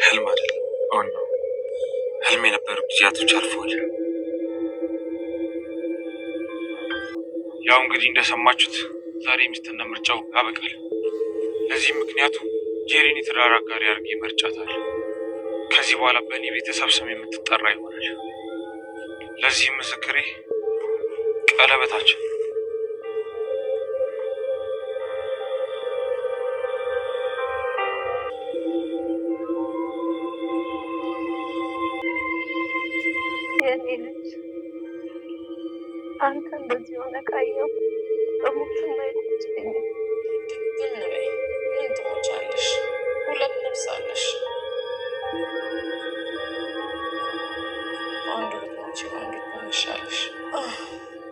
ህልም አይደለም አሁን ነው ህልም የነበሩ ጊዜያቶች አልፈዋል። ያው እንግዲህ እንደሰማችሁት ዛሬ ሚስትና ምርጫው ያበቃል። ለዚህ ምክንያቱ ጄሪን የትዳር አጋሪ አድርጌ መርጫታለሁ። ከዚህ በኋላ በእኔ ቤተሰብ ስም የምትጠራ ይሆናል። ለዚህም ምስክሬ ቀለበታችን። የኔ ልጅ አንተ እንደዚህ ሆነ ካየው በሞት ማይቆጭኝ። ግን በይ ምን ትሞቻለሽ? ሁለት ነፍስ አለሽ። አንዱ ብትሞቺ አንዱ ትሆንሻለሽ።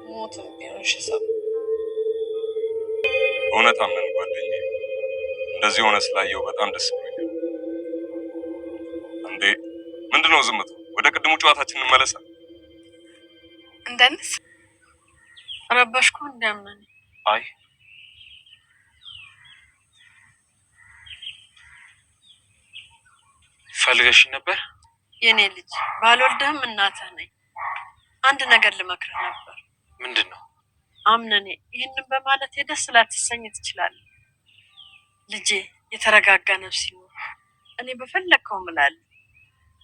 ሞትም ቢሆንሽ ሰብ እውነት አምነን ጓደኛዬ፣ እንደዚህ ሆነ ስላየው በጣም ደስ ብሎኛል። እንዴ ምንድነው ዝምታ? ወደ ቅድሙ ጨዋታችን እንመለሳ። እንደንስ ረባሽኩ እንደምን? አይ ፈልገሽ ነበር? የኔ ልጅ ባልወልደህም እናትህ ነኝ። አንድ ነገር ልመክርህ ነበር። ምንድነው? አምነኔ ይህንን በማለት ደስ ላትሰኝ ትችላለህ። ልጄ የተረጋጋ ነፍስ ይኖር። እኔ በፈለግከው እምላለሁ።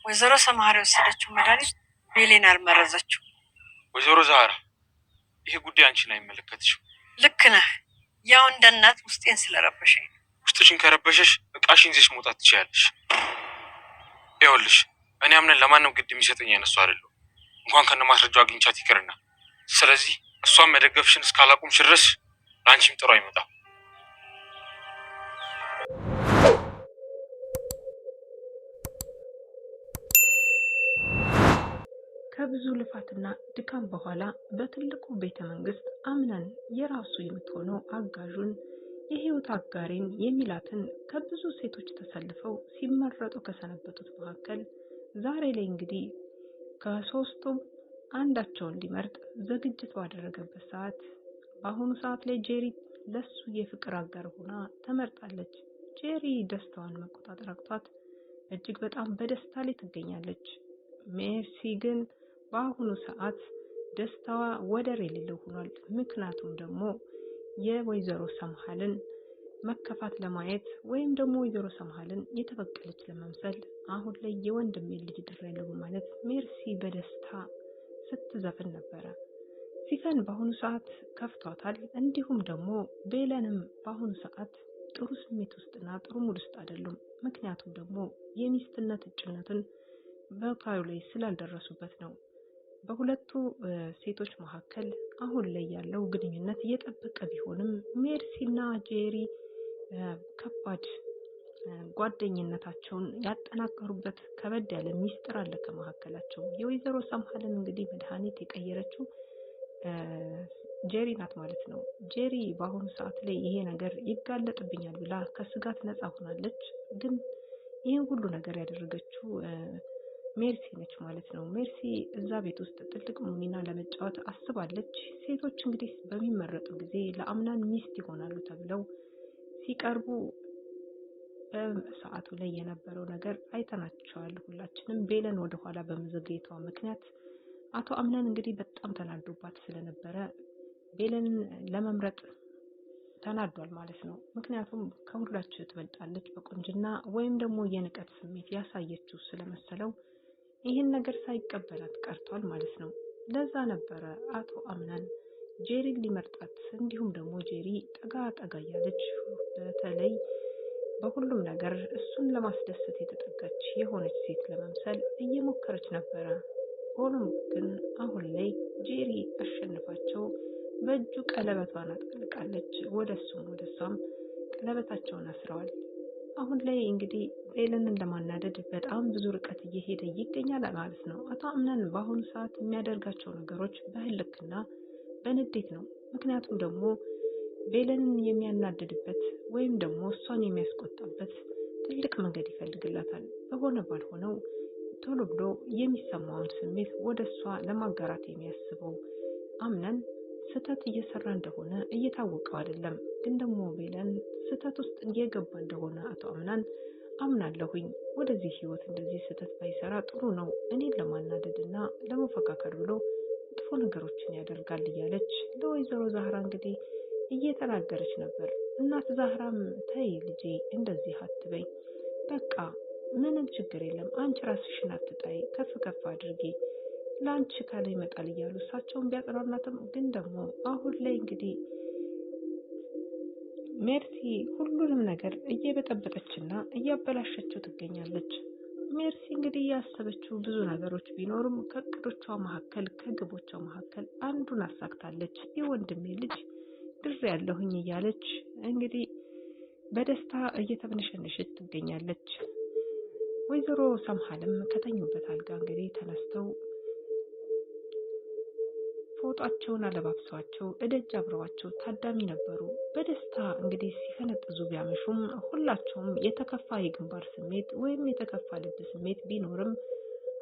ወይዘሮ ሰማሃር የወሰደችው መድኃኒት ቤሌን አልመረዘችው። ወይዘሮ ዛህራ ይሄ ጉዳይ አንቺን አይመለከትሽም። ልክ ነህ። ያው እንደ እናት ውስጤን ስለረበሸኝ ነው። ውስጥሽን ከረበሸሽ እቃሽን ይዘሽ መውጣት ትችያለሽ። ይኸውልሽ እኔ አምነን ለማንም ግድ የሚሰጠኝ አይነሱ አይደለሁ። እንኳን ከነ ማስረጃው አግኝቻት ይቅርና። ስለዚህ እሷን መደገፍሽን እስካላቁምሽ ድረስ ለአንቺም ጥሩ አይመጣም። ከብዙ ልፋትና ድካም በኋላ በትልቁ ቤተ መንግስት አምነን የራሱ የምትሆነው አጋዡን የህይወት አጋሪን የሚላትን ከብዙ ሴቶች ተሰልፈው ሲመረጡ ከሰነበቱት መካከል ዛሬ ላይ እንግዲህ ከሶስቱም አንዳቸውን ሊመርጥ ዝግጅት ባደረገበት ሰዓት በአሁኑ ሰዓት ላይ ጄሪ ለሱ የፍቅር አጋር ሆና ተመርጣለች። ጄሪ ደስታዋን መቆጣጠር አቅቷት እጅግ በጣም በደስታ ላይ ትገኛለች። ሜርሲ ግን በአሁኑ ሰዓት ደስታዋ ወደር የሌለው ሆኗል። ምክንያቱም ደግሞ የወይዘሮ ሰምሃልን መከፋት ለማየት ወይም ደግሞ ወይዘሮ ሰምሃልን የተበቀለች ለመምሰል አሁን ላይ የወንድሜ ልጅ ድሬለው ማለት ሜርሲ በደስታ ስትዘፍን ነበረ። ሲፈን በአሁኑ ሰዓት ከፍቷታል። እንዲሁም ደግሞ ቤለንም በአሁኑ ሰዓት ጥሩ ስሜት ውስጥና ጥሩ ሙድ ውስጥ አይደሉም። ምክንያቱም ደግሞ የሚስትነት እጩነትን በካዩ ላይ ስላልደረሱበት ነው። በሁለቱ ሴቶች መካከል አሁን ላይ ያለው ግንኙነት እየጠበቀ ቢሆንም ሜርሲና ጄሪ ከባድ ጓደኝነታቸውን ያጠናከሩበት ከበድ ያለ ሚስጥር አለ ከመካከላቸው። የወይዘሮ ሰምሃልን እንግዲህ መድኃኒት የቀየረችው ጄሪ ናት ማለት ነው። ጄሪ በአሁኑ ሰዓት ላይ ይሄ ነገር ይጋለጥብኛል ብላ ከስጋት ነፃ ሆናለች። ግን ይህን ሁሉ ነገር ያደረገችው ሜርሲ ነች ማለት ነው። ሜርሲ እዛ ቤት ውስጥ ትልቅ ሚና ለመጫወት አስባለች። ሴቶች እንግዲህ በሚመረጡ ጊዜ ለአምናን ሚስት ይሆናሉ ተብለው ሲቀርቡ በሰዓቱ ላይ የነበረው ነገር አይተናቸዋል ሁላችንም። ቤለን ወደ ኋላ በመዘግየቷ ምክንያት አቶ አምናን እንግዲህ በጣም ተናዶባት ስለነበረ ቤለንን ለመምረጥ ተናዷል ማለት ነው። ምክንያቱም ከሁላችሁ ትበልጣለች በቁንጅና ወይም ደግሞ የንቀት ስሜት ያሳየችው ስለመሰለው ይህን ነገር ሳይቀበላት ቀርቷል ማለት ነው። ለዛ ነበረ አቶ አምናን ጄሪን ሊመርጣት እንዲሁም ደግሞ ጄሪ ጠጋ ጠጋ ያለች በተለይ በሁሉም ነገር እሱን ለማስደሰት የተጠጋች የሆነች ሴት ለመምሰል እየሞከረች ነበረ። ሆኖም ግን አሁን ላይ ጄሪ አሸንፋቸው በእጁ ቀለበቷን አጥልቃለች። ወደሷም ቀለበታቸውን አስረዋል። አሁን ላይ እንግዲህ ቤለንን ለማናደድ በጣም ብዙ ርቀት እየሄደ ይገኛል ማለት ነው። አቶ አምናን በአሁኑ ሰዓት የሚያደርጋቸው ነገሮች በህልክና በንዴት ነው። ምክንያቱም ደግሞ ቤለንን የሚያናደድበት ወይም ደግሞ እሷን የሚያስቆጣበት ትልቅ መንገድ ይፈልግላታል። በሆነ ባልሆነው ቶሎ ብሎ የሚሰማውን ስሜት ወደሷ ለማጋራት የሚያስበው አምናን ስህተት እየሰራ እንደሆነ እየታወቀው አይደለም። ግን ደግሞ ቤለን ስህተት ውስጥ እየገባ እንደሆነ አቶ አምናን አምናለሁኝ ወደዚህ ህይወት እንደዚህ ስህተት ባይሰራ ጥሩ ነው፣ እኔን ለማናደድና ለመፈካከር ብሎ መጥፎ ነገሮችን ያደርጋል እያለች ለወይዘሮ ዛህራ እንግዲህ እየተናገረች ነበር። እናት ዛህራም ተይ ልጄ እንደዚህ አትበይ፣ በቃ ምንም ችግር የለም፣ አንቺ ራስሽን አትጣይ፣ ከፍ ከፍ አድርጊ፣ ለአንቺ ካለ ይመጣል እያሉ እሳቸውን ቢያጽናናትም ግን ደግሞ አሁን ላይ እንግዲህ ሜርሲ ሁሉንም ነገር እየበጠበጠችና እያበላሸችው ትገኛለች። ሜርሲ እንግዲህ ያሰበችው ብዙ ነገሮች ቢኖሩም ከእቅዶቿ መካከል ከግቦቿ መካከል አንዱን አሳክታለች። የወንድሜ ልጅ ድር ያለሁኝ እያለች እንግዲህ በደስታ እየተብነሸነሸች ትገኛለች። ወይዘሮ ሰምሃልም ከተኙበት አልጋ እንግዲህ ተነስተው ፎጣቸውን አለባብሰዋቸው እደጅ አብረዋቸው ታዳሚ ነበሩ። በደስታ እንግዲህ ሲፈነጥዙ ቢያመሹም ሁላቸውም የተከፋ የግንባር ስሜት ወይም የተከፋ ልብ ስሜት ቢኖርም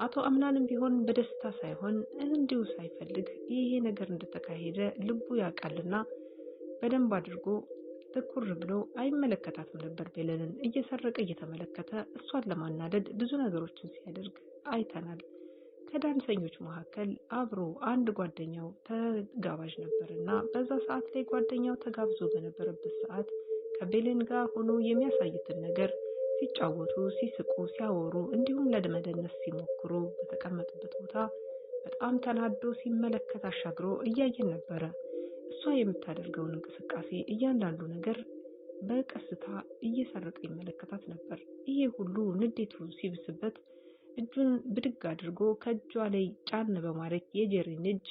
አቶ አምናንም ቢሆን በደስታ ሳይሆን እንዲሁ ሳይፈልግ ይሄ ነገር እንደተካሄደ ልቡ ያውቃልና በደንብ አድርጎ ትኩር ብሎ አይመለከታትም ነበር። ቤለንን እየሰረቀ እየተመለከተ እሷን ለማናደድ ብዙ ነገሮችን ሲያደርግ አይተናል። ከዳንሰኞች መካከል አብሮ አንድ ጓደኛው ተጋባዥ ነበርና በዛ ሰዓት ላይ ጓደኛው ተጋብዞ በነበረበት ሰዓት ከቤለን ጋር ሆኖ የሚያሳዩትን ነገር ሲጫወቱ፣ ሲስቁ፣ ሲያወሩ እንዲሁም ለመደነስ ሲሞክሩ በተቀመጡበት ቦታ በጣም ተናዶ ሲመለከት አሻግሮ እያየን ነበረ። እሷ የምታደርገውን እንቅስቃሴ እያንዳንዱ ነገር በቀስታ እየሰረቀ ይመለከታት ነበር። ይሄ ሁሉ ንዴቱ ሲብስበት እጁን ብድግ አድርጎ ከእጇ ላይ ጫን በማድረግ የጄሪን እጅ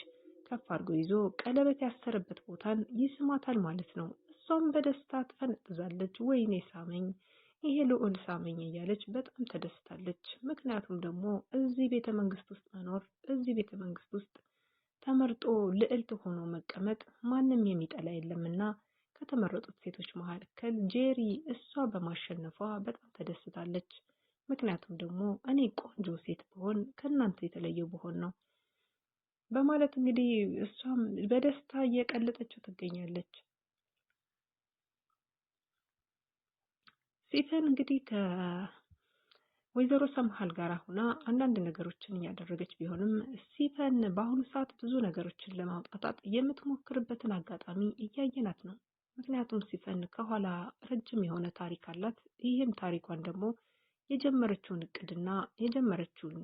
ከፍ አድርጎ ይዞ ቀለበት ያሰረበት ቦታን ይስማታል ማለት ነው። እሷም በደስታ ትፈነጥዛለች። ወይኔ ሳመኝ፣ ይሄ ልዑል ሳመኝ እያለች በጣም ተደስታለች። ምክንያቱም ደግሞ እዚህ ቤተ መንግስት ውስጥ መኖር፣ እዚህ ቤተ መንግስት ውስጥ ተመርጦ ልዕልት ሆኖ መቀመጥ ማንም የሚጠላ የለምና ከተመረጡት ሴቶች መካከል ጄሪ እሷ በማሸነፏ በጣም ተደስታለች። ምክንያቱም ደግሞ እኔ ቆንጆ ሴት ብሆን ከእናንተ የተለየው ብሆን ነው በማለት እንግዲህ እሷም በደስታ እየቀለጠችው ትገኛለች። ሲፈን እንግዲህ ከወይዘሮ ሰምሃል ጋር ሆና አንዳንድ ነገሮችን እያደረገች ቢሆንም ሲፈን በአሁኑ ሰዓት ብዙ ነገሮችን ለማውጣጣት የምትሞክርበትን አጋጣሚ እያየናት ነው። ምክንያቱም ሲፈን ከኋላ ረጅም የሆነ ታሪክ አላት። ይህም ታሪኳን ደግሞ የጀመረችውን እቅድና የጀመረችውን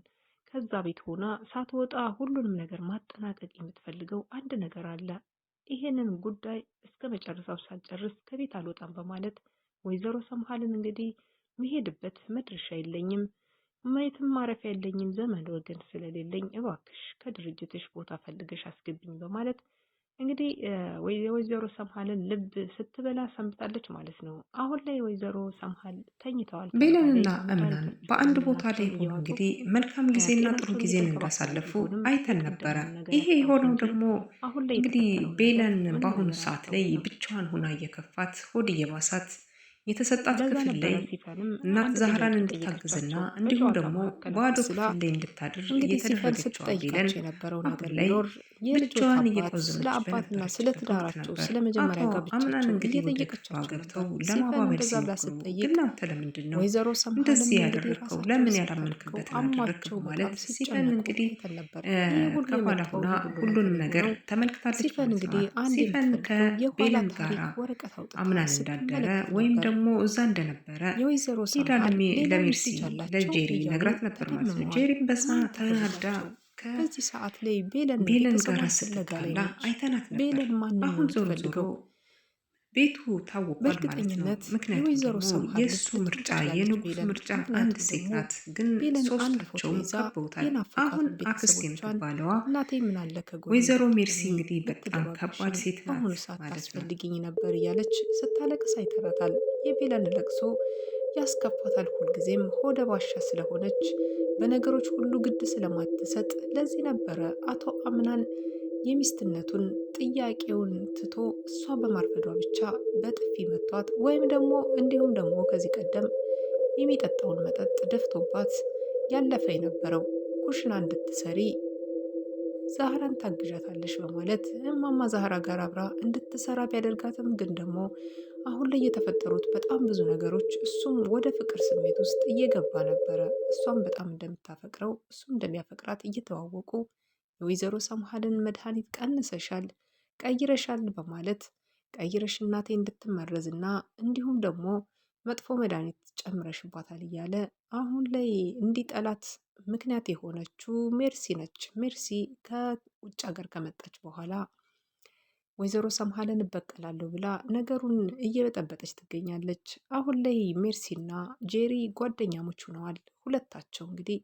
ከዛ ቤት ሆና ሳትወጣ ሁሉንም ነገር ማጠናቀቅ የምትፈልገው አንድ ነገር አለ። ይሄንን ጉዳይ እስከ መጨረሻው ሳትጨርስ ከቤት አልወጣም በማለት ወይዘሮ ሰምሃልን እንግዲህ መሄድበት መድረሻ የለኝም፣ ማየትም ማረፊያ የለኝም፣ ዘመድ ወገን ስለሌለኝ እባክሽ ከድርጅትሽ ቦታ ፈልገሽ አስገብኝ በማለት እንግዲህ ወይዘሮ ሰምሃልን ልብ ስትበላ ሰንብታለች ማለት ነው። አሁን ላይ ወይዘሮ ሰምሃል ተኝተዋል። ቤለንና እምናን በአንድ ቦታ ላይ ሆኖ እንግዲህ መልካም ጊዜና ጥሩ ጊዜን እንዳሳለፉ አይተን ነበረ። ይሄ የሆነው ደግሞ እንግዲህ ቤለን በአሁኑ ሰዓት ላይ ብቻዋን ሆና እየከፋት ሆድ እየባሳት የተሰጣት ክፍል ላይ እናት ዛህራን እንድታግዝና እንዲሁም ደግሞ ባዶ ክፍል ላይ እንድታድር የተደረገችው ቤለን አሁን ላይ ብቻዋን እየቆዘመች ስለ ትዳራቸው ስለ መጀመሪያ አምናን እንግዲህ ወደ ክፍሏ ገብተው ለማባበል ሲሞክሩ ግን አንተ ለምንድን ነው እንደዚህ ያደረግከው? ለምን ያላመንክበትን አደረግከው? ማለት ሲፈን እንግዲህ ከኋላ ሆና ሁሉንም ነገር ተመልክታለች። ሲፈን ከቤለን ጋራ አምናን እንዳደረ ወይም ደግሞ እዛ እንደነበረ ሄዳ ለሜርሲ ለጄሪ ነግራት ነበር ማለት ነው። ጄሪም በዛ ተናዳ በዚህ ሰዓት ላይ ቤለን ጋር ስትጣላ አይተናት ነበር። አሁን ዞሮ ዞሮ ቤቱ ታውቋል ማለት ነው። ምክንያቱም ደግሞ የእሱ ምርጫ የንጉሱ ምርጫ አንድ ሴት ናት፣ ግን ሶስታቸውም ከበውታል። አሁን አክስት የምትባለዋ ወይዘሮ ሜርሲ እንግዲህ በጣም ከባድ ሴት ናት ማለት ነው። ፈልግኝ ነበር እያለች ስታለቅስ አይተናታል። የቤለን ለቅሶ ያስከፋታል። ሁልጊዜም ሆደ ባሻ ስለሆነች በነገሮች ሁሉ ግድ ስለማትሰጥ ለዚህ ነበረ አቶ አምናን የሚስትነቱን ጥያቄውን ትቶ እሷ በማርፈዷ ብቻ በጥፊ መቷት፣ ወይም ደግሞ እንዲሁም ደግሞ ከዚህ ቀደም የሚጠጣውን መጠጥ ደፍቶባት ያለፈ የነበረው ኩሽና እንድትሰሪ ዛህራን ታግዣታለሽ በማለት እማማ ዛህራ ጋር አብራ እንድትሰራ ቢያደርጋትም ግን ደግሞ አሁን ላይ የተፈጠሩት በጣም ብዙ ነገሮች እሱም ወደ ፍቅር ስሜት ውስጥ እየገባ ነበረ። እሷም በጣም እንደምታፈቅረው እሱም እንደሚያፈቅራት እየተዋወቁ የወይዘሮ ሰምሃልን መድኃኒት ቀንሰሻል፣ ቀይረሻል በማለት ቀይረሽ እናቴ እንድትመረዝና እንዲሁም ደግሞ መጥፎ መድኃኒት ጨምረሽባታል እያለ አሁን ላይ እንዲጠላት ምክንያት የሆነችው ሜርሲ ነች። ሜርሲ ከውጭ ሀገር ከመጣች በኋላ ወይዘሮ ሰምሃልን እበቀላለሁ ብላ ነገሩን እየበጠበጠች ትገኛለች። አሁን ላይ ሜርሲና ጄሪ ጓደኛሞች ሆነዋል። ሁለታቸው እንግዲህ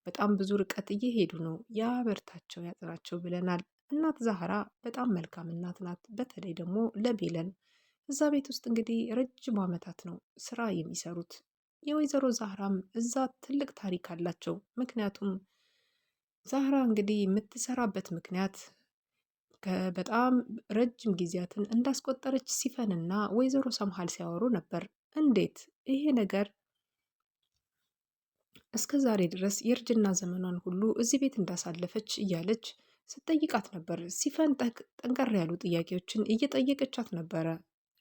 በጣም ብዙ ርቀት እየሄዱ ነው። ያበርታቸው ያጥናቸው ብለናል። እናት ዛህራ በጣም መልካም እናት ናት። በተለይ ደግሞ ለቤለን እዛ ቤት ውስጥ እንግዲህ ረጅም ዓመታት ነው ስራ የሚሰሩት። የወይዘሮ ዛህራም እዛ ትልቅ ታሪክ አላቸው። ምክንያቱም ዛህራ እንግዲህ የምትሰራበት ምክንያት በጣም ረጅም ጊዜያትን እንዳስቆጠረች ሲፈንና ወይዘሮ ሰምሃል ሲያወሩ ነበር። እንዴት ይሄ ነገር እስከ ዛሬ ድረስ የእርጅና ዘመኗን ሁሉ እዚህ ቤት እንዳሳለፈች እያለች ስትጠይቃት ነበር። ሲፈን ጠንከር ያሉ ጥያቄዎችን እየጠየቀቻት ነበረ።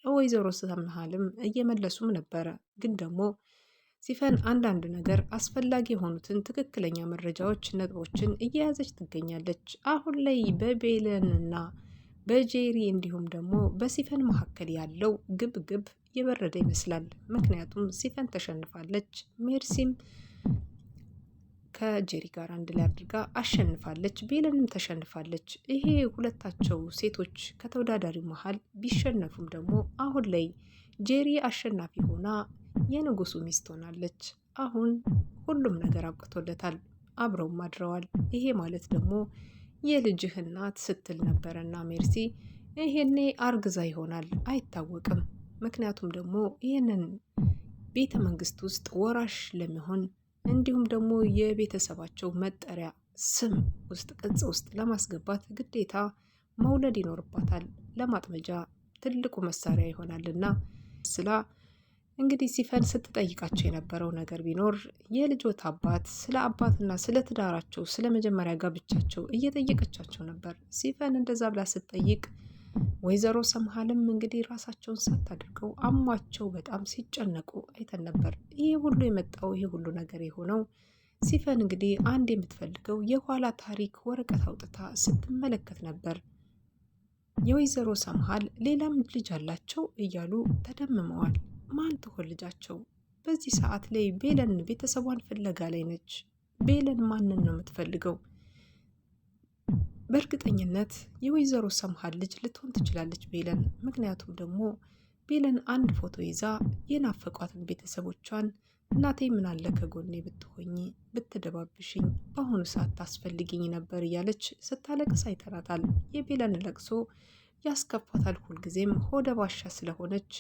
ወይዘሮ ሰምሃልም እየመለሱም ነበረ። ግን ደግሞ ሲፈን አንዳንድ ነገር አስፈላጊ የሆኑትን ትክክለኛ መረጃዎች፣ ነጥቦችን እየያዘች ትገኛለች። አሁን ላይ በቤለንና በጄሪ እንዲሁም ደግሞ በሲፈን መካከል ያለው ግብ የበረደ ይመስላል። ምክንያቱም ሲፈን ተሸንፋለች፣ ሜርሲም ከጄሪ ጋር አንድ ላይ አድርጋ አሸንፋለች፣ ቤለንም ተሸንፋለች። ይሄ ሁለታቸው ሴቶች ከተወዳዳሪ መሀል ቢሸነፉም ደግሞ አሁን ላይ ጄሪ አሸናፊ ሆና የንጉሱ ሚስት ሆናለች። አሁን ሁሉም ነገር አብቅቶለታል፣ አብረውም አድረዋል። ይሄ ማለት ደግሞ የልጅህ እናት ስትል ነበረና ሜርሲ ይሄኔ አርግዛ ይሆናል አይታወቅም። ምክንያቱም ደግሞ ይህንን ቤተ መንግስት ውስጥ ወራሽ ለመሆን እንዲሁም ደግሞ የቤተሰባቸው መጠሪያ ስም ውስጥ ቅጽ ውስጥ ለማስገባት ግዴታ መውለድ ይኖርባታል። ለማጥመጃ ትልቁ መሳሪያ ይሆናልና ስላ እንግዲህ ሲፈን ስትጠይቃቸው የነበረው ነገር ቢኖር የልጆት አባት ስለ አባትና ስለ ትዳራቸው ስለ መጀመሪያ ጋብቻቸው እየጠየቀቻቸው ነበር። ሲፈን እንደዛ ብላ ስትጠይቅ ወይዘሮ ሰምሃልም እንግዲህ ራሳቸውን ሳታድርገው አሟቸው በጣም ሲጨነቁ አይተን ነበር። ይሄ ሁሉ የመጣው ይሄ ሁሉ ነገር የሆነው ሲፈን እንግዲህ አንድ የምትፈልገው የኋላ ታሪክ ወረቀት አውጥታ ስትመለከት ነበር። የወይዘሮ ሰምሃል ሌላም ልጅ አላቸው እያሉ ተደምመዋል። ማን ትሆን ልጃቸው? በዚህ ሰዓት ላይ ቤለን ቤተሰቧን ፍለጋ ላይ ነች። ቤለን ማንን ነው የምትፈልገው? በእርግጠኝነት የወይዘሮ ሰምሃል ልጅ ልትሆን ትችላለች ቤለን። ምክንያቱም ደግሞ ቤለን አንድ ፎቶ ይዛ የናፈቋትን ቤተሰቦቿን እናቴ ምን አለ ከጎኔ ብትሆኝ ብትደባብሽኝ፣ በአሁኑ ሰዓት ታስፈልግኝ ነበር እያለች ስታለቅስ አይተናታል። የቤለን ለቅሶ ያስከፋታል። ሁልጊዜም ሆደ ባሻ ስለሆነች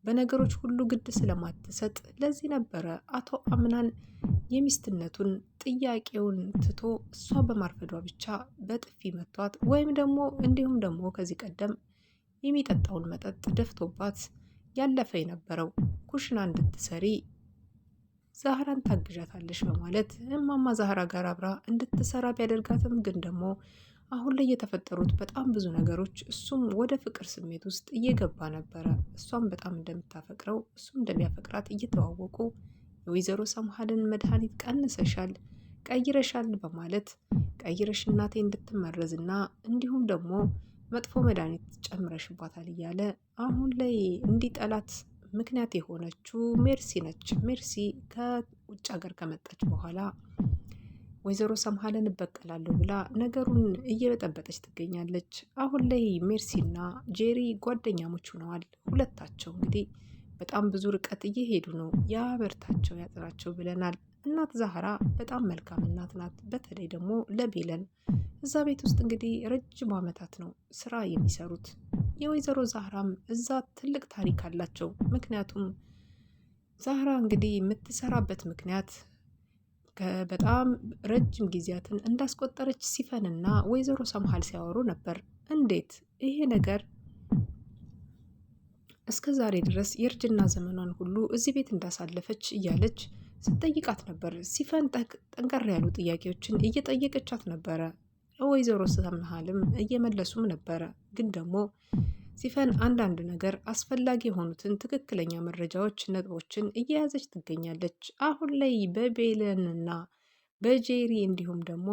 በነገሮች ሁሉ ግድ ስለማትሰጥ ለዚህ ነበረ አቶ አምናን የሚስትነቱን ጥያቄውን ትቶ እሷ በማርፈዷ ብቻ በጥፊ መቷት፣ ወይም ደግሞ እንዲሁም ደግሞ ከዚህ ቀደም የሚጠጣውን መጠጥ ደፍቶባት ያለፈ የነበረው ኩሽና እንድትሰሪ ዛህራን ታግዣታለሽ በማለት እማማ ዛህራ ጋር አብራ እንድትሰራ ቢያደርጋትም ግን ደግሞ አሁን ላይ የተፈጠሩት በጣም ብዙ ነገሮች እሱም ወደ ፍቅር ስሜት ውስጥ እየገባ ነበረ። እሷም በጣም እንደምታፈቅረው እሱም እንደሚያፈቅራት እየተዋወቁ የወይዘሮ ሰምሃልን መድኃኒት ቀንሰሻል፣ ቀይረሻል በማለት ቀይረሽ እናቴ እንድትመረዝና እንዲሁም ደግሞ መጥፎ መድኃኒት ጨምረሽባታል እያለ አሁን ላይ እንዲጠላት ምክንያት የሆነችው ሜርሲ ነች። ሜርሲ ከውጭ ሀገር ከመጣች በኋላ ወይዘሮ ሰምሃልን እበቀላለሁ ብላ ነገሩን እየበጠበጠች ትገኛለች። አሁን ላይ ሜርሲና ጄሪ ጓደኛሞች ሆነዋል። ሁለታቸው እንግዲህ በጣም ብዙ ርቀት እየሄዱ ነው። ያበርታቸው ያጥናቸው ብለናል። እናት ዛህራ በጣም መልካም እናት ናት። በተለይ ደግሞ ለቤለን እዛ ቤት ውስጥ እንግዲህ ረጅም ዓመታት ነው ስራ የሚሰሩት። የወይዘሮ ዛህራም እዛ ትልቅ ታሪክ አላቸው። ምክንያቱም ዛህራ እንግዲህ የምትሰራበት ምክንያት በጣም ረጅም ጊዜያትን እንዳስቆጠረች ሲፈንና ወይዘሮ ሰምሃል ሲያወሩ ነበር። እንዴት ይሄ ነገር እስከ ዛሬ ድረስ የእርጅና ዘመኗን ሁሉ እዚህ ቤት እንዳሳለፈች እያለች ስትጠይቃት ነበር። ሲፈን ጠንከር ያሉ ጥያቄዎችን እየጠየቀቻት ነበረ። ወይዘሮ ሰምሃልም እየመለሱም ነበረ። ግን ደግሞ ሲፈን አንዳንድ ነገር አስፈላጊ የሆኑትን ትክክለኛ መረጃዎች፣ ነጥቦችን እየያዘች ትገኛለች። አሁን ላይ በቤለንና በጄሪ እንዲሁም ደግሞ